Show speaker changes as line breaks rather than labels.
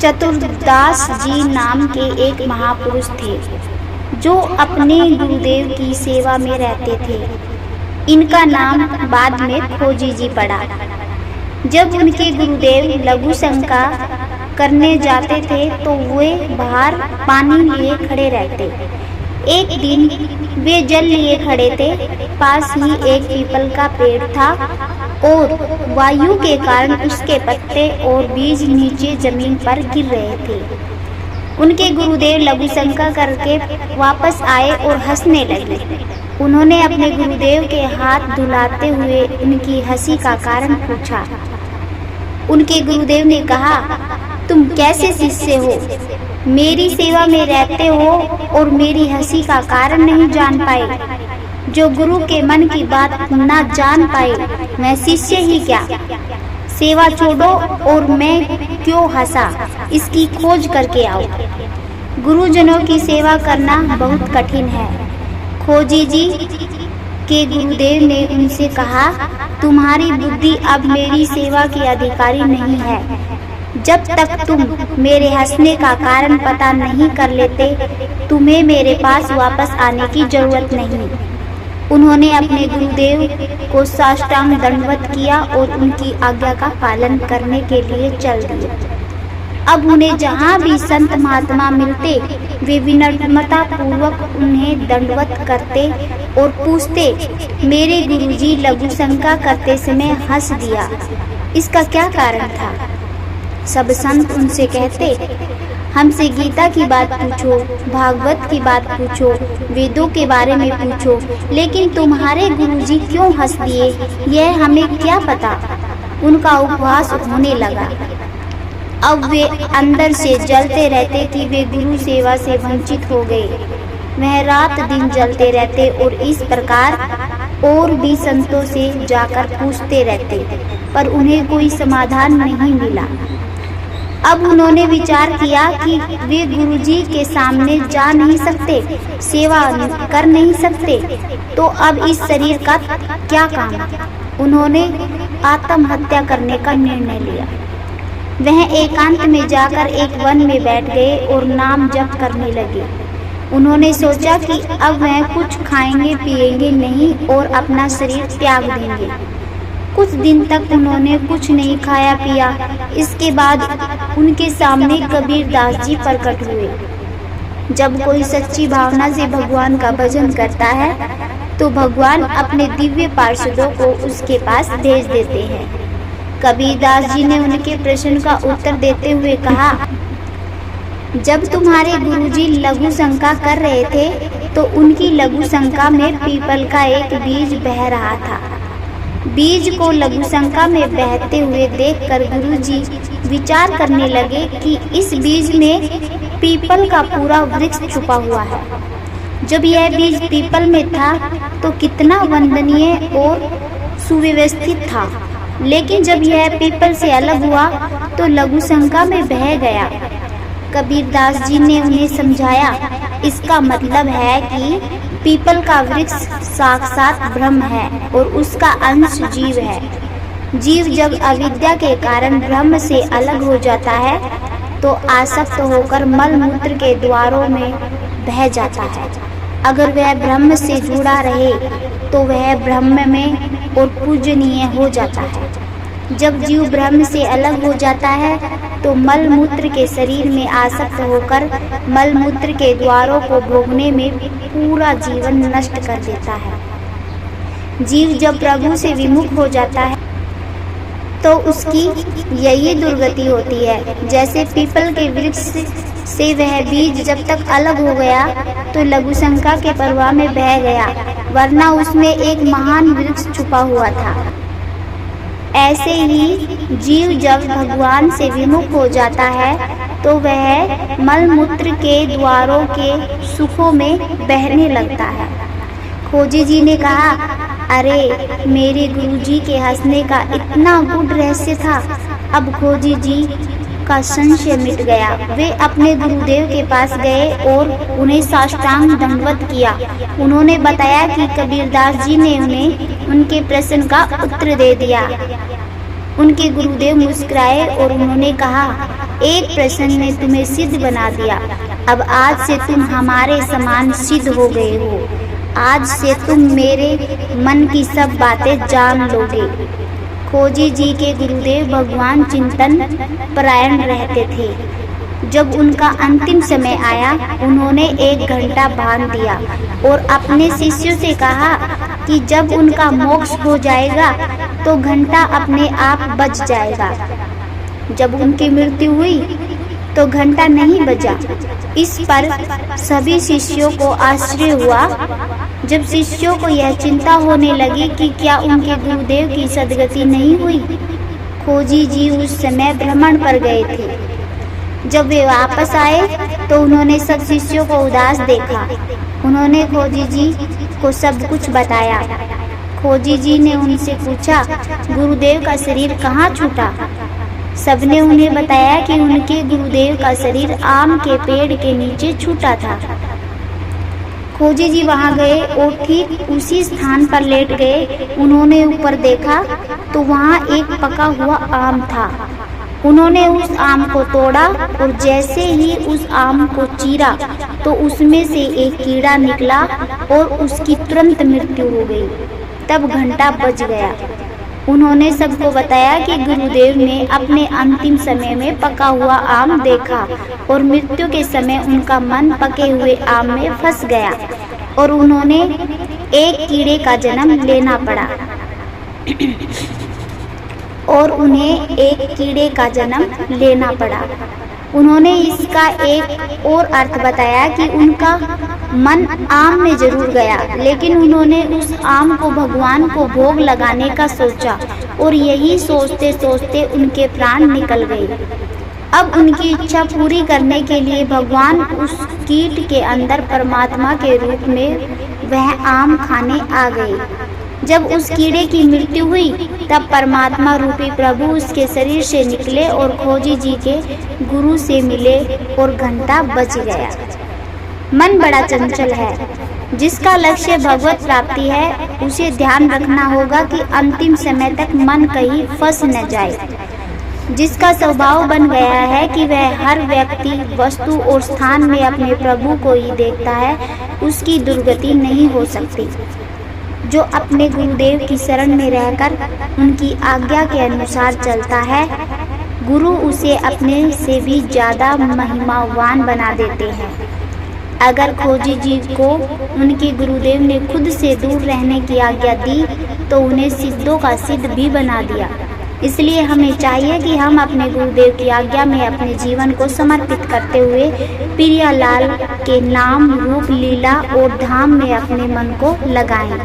चतुरदास जी नाम के एक महापुरुष थे जो अपने गुरुदेव की सेवा में रहते थे। इनका नाम बाद में खोजी जी पड़ा। जब उनके गुरुदेव लघु शंका करने जाते थे तो वे बाहर पानी लिए खड़े रहते। एक दिन वे जल लिए खड़े थे। पास ही एक पीपल का पेड़ था और वायु के कारण उसके पत्ते और बीज नीचे जमीन पर गिर रहे थे। उनके गुरुदेव लघु शंका करके वापस आए और हंसने लगे। उन्होंने अपने गुरुदेव के हाथ धुलाते हुए उनकी हंसी का कारण पूछा। उनके गुरुदेव ने कहा, तुम कैसे शिष्य हो? मेरी सेवा में रहते हो और मेरी हंसी का कारण नहीं जान पाए। जो गुरु के मन की बात ना जान पाए मैं शिष्य ही क्या? सेवा छोड़ो और मैं क्यों हंसा, इसकी खोज करके आओ। गुरुजनों की सेवा करना बहुत कठिन है। खोजी जी के गुरुदेव ने उनसे कहा, तुम्हारी बुद्धि अब मेरी सेवा की अधिकारी नहीं है। जब तक तुम मेरे हंसने का कारण पता नहीं कर लेते तुम्हें मेरे पास वापस आने की जरूरत नहीं। उन्होंने अपने गुरुदेव को साष्टांग दंडवत किया और उनकी आज्ञा का पालन करने के लिए चल दिए। अब उन्हें जहाँ भी संत महात्मा मिलते वे विनम्रता पूर्वक उन्हें दंडवत करते और पूछते, मेरे गुरुजी लघु शंका करते समय हंस दिया, इसका क्या कारण था? सब संत उनसे कहते, हमसे गीता की बात पूछो, भागवत की बात पूछो, वेदों के बारे में पूछो, लेकिन तुम्हारे गुरुजी क्यों हंस दिए यह हमें क्या पता। उनका उपवास होने लगा। अब वे अंदर से जलते रहते कि वे गुरु सेवा से वंचित हो गए। वह रात दिन जलते रहते और इस प्रकार और भी संतों से जाकर पूछते रहते, पर उन्हें कोई समाधान नहीं मिला। अब उन्होंने विचार किया कि वे गुरुजी के सामने जा नहीं सकते, सेवा कर नहीं सकते, तो अब इस शरीर का क्या काम। उन्होंने आत्महत्या करने का निर्णय लिया। वह एकांत में जाकर एक वन में बैठ गए और नाम जप करने लगे। उन्होंने सोचा कि अब वह कुछ खाएंगे पिएंगे नहीं और अपना शरीर त्याग देंगे। कुछ दिन तक उन्होंने कुछ नहीं खाया पिया। इसके बाद उनके सामने कबीरदास जी प्रकट हुए। जब कोई सच्ची भावना से भगवान का भजन करता है तो भगवान अपने दिव्य पार्षदों को उसके पास भेज देते हैं। कबीरदास जी ने उनके प्रश्न का उत्तर देते हुए कहा, जब तुम्हारे गुरुजी लघु शंका कर रहे थे तो उनकी लघु शंका में पीपल का एक बीज बह रहा था। बीज को लघु शंका में बहते हुए देखकर गुरुजी विचार करने लगे कि इस बीज में पीपल का पूरा वृक्ष छुपा हुआ है। जब यह बीज पीपल में था तो कितना वंदनीय और सुव्यवस्थित था, लेकिन जब यह पीपल से अलग हुआ तो लघु शंका में बह गया। कबीरदास जी ने उन्हें समझाया, इसका मतलब है कि पीपल का वृक्ष साक्षात ब्रह्म है और उसका अंश जीव है। जीव जब अविद्या के कारण ब्रह्म से अलग हो जाता है तो आसक्त होकर मल मूत्र के द्वारों में बह जाता है। अगर वह ब्रह्म से जुड़ा रहे तो वह ब्रह्म में और पूजनीय हो जाता है। जब जीव ब्रह्म से अलग हो जाता है तो मल मूत्र के शरीर में आसक्त होकर मल मूत्र के द्वारों को भोगने में पूरा जीवन नष्ट कर देता है। जीव जब प्रभु से विमुख हो जाता है तो उसकी यही दुर्गति होती है। जैसे पीपल के वृक्ष से वह बीज जब तक अलग हो गया तो लघु शंका के प्रवाह में बह गया, वरना उसमें एक महान वृक्ष छुपा हुआ था। ऐसे ही जीव जब भगवान से विमुख हो जाता है तो वह मल मूत्र के द्वारों के सुखों में बहने लगता है। खोजी जी ने कहा, अरे मेरे गुरुजी के हंसने का इतना गूढ़ रहस्य था। अब खोजी जी का संशय मिट गया। वे अपने गुरुदेव के पास गए और उन्हें साष्टांग दंडवत किया। उन्होंने बताया कि कबीरदास जी ने उन्हें उनके प्रश्न का उत्तर दे दिया। उनके गुरुदेव मुस्कुराए और उन्होंने कहा, एक प्रश्न ने तुम्हें सिद्ध बना दिया। अब आज से तुम हमारे समान सिद्ध हो गए हो। आज से तुम मेरे मन की सब बातें जान लोगे। खोजी जी के गुरुदेव भगवान चिंतन परायण रहते थे। जब उनका अंतिम समय आया, उन्होंने 1 घंटा बांध दिया और अपने शिष्यों से कहा कि जब उनका मोक्ष हो जाएगा तो घंटा अपने आप बज जाएगा। जब उनकी मृत्यु हुई तो घंटा नहीं बजा। इस पर सभी शिष्यों को आश्चर्य हुआ। जब शिष्यों को यह चिंता होने लगी कि क्या उनके गुरुदेव की सद्गति नहीं हुई, खोजी जी उस समय भ्रमण पर गए थे। जब वे वापस आए तो उन्होंने सब शिष्यों को उदास देखा। उन्होंने खोजी जी को सब कुछ बताया। खोजी जी ने उनसे पूछा, गुरुदेव का शरीर कहाँ छूटा? सबने उन्हें बताया कि उनके गुरुदेव का शरीर आम के पेड़ के नीचे छूटा था। खोजी जी वहां गए और ठीक उसी स्थान पर लेट गए। उन्होंने ऊपर देखा तो वहां एक पका हुआ आम था। उन्होंने उस आम को तोड़ा और जैसे ही उस आम को चीरा तो उसमें से एक कीड़ा निकला और उसकी तुरंत मृत्यु हो गई। तब घंटा बज गया। उन्होंने सबको बताया कि गुरुदेव ने अपने अंतिम समय में पका हुआ आम देखा और मृत्यु के समय उनका मन पके हुए आम में फंस गया और उन्होंने एक कीड़े का जन्म लेना पड़ा उन्होंने इसका एक और अर्थ बताया कि उनका मन आम में जरूर गया, लेकिन उन्होंने उस आम को भगवान को भोग लगाने का सोचा और यही सोचते सोचते उनके प्राण निकल गए। अब उनकी इच्छा पूरी करने के लिए भगवान उस कीट के अंदर परमात्मा के रूप में वह आम खाने आ गए। जब उस कीड़े की मृत्यु हुई तब परमात्मा रूपी प्रभु उसके शरीर से निकले और खोजी जी के गुरु से मिले और घंटा बज गया। मन बड़ा चंचल है। जिसका लक्ष्य भगवत प्राप्ति है उसे ध्यान रखना होगा कि अंतिम समय तक मन कहीं फंस न जाए। जिसका स्वभाव बन गया है कि वह हर व्यक्ति, वस्तु और स्थान में अपने प्रभु को ही देखता है, उसकी दुर्गति नहीं हो सकती। जो अपने गुरुदेव की शरण में रहकर उनकी आज्ञा के अनुसार चलता है, गुरु उसे अपने से भी ज़्यादा महिमावान बना देते हैं। अगर खोजी जी को उनके गुरुदेव ने खुद से दूर रहने की आज्ञा दी तो उन्हें सिद्धों का सिद्ध भी बना दिया। इसलिए हमें चाहिए कि हम अपने गुरुदेव की आज्ञा में अपने जीवन को समर्पित करते हुए प्रियालाल के नाम, रूप, लीला और धाम में अपने मन को लगाएं।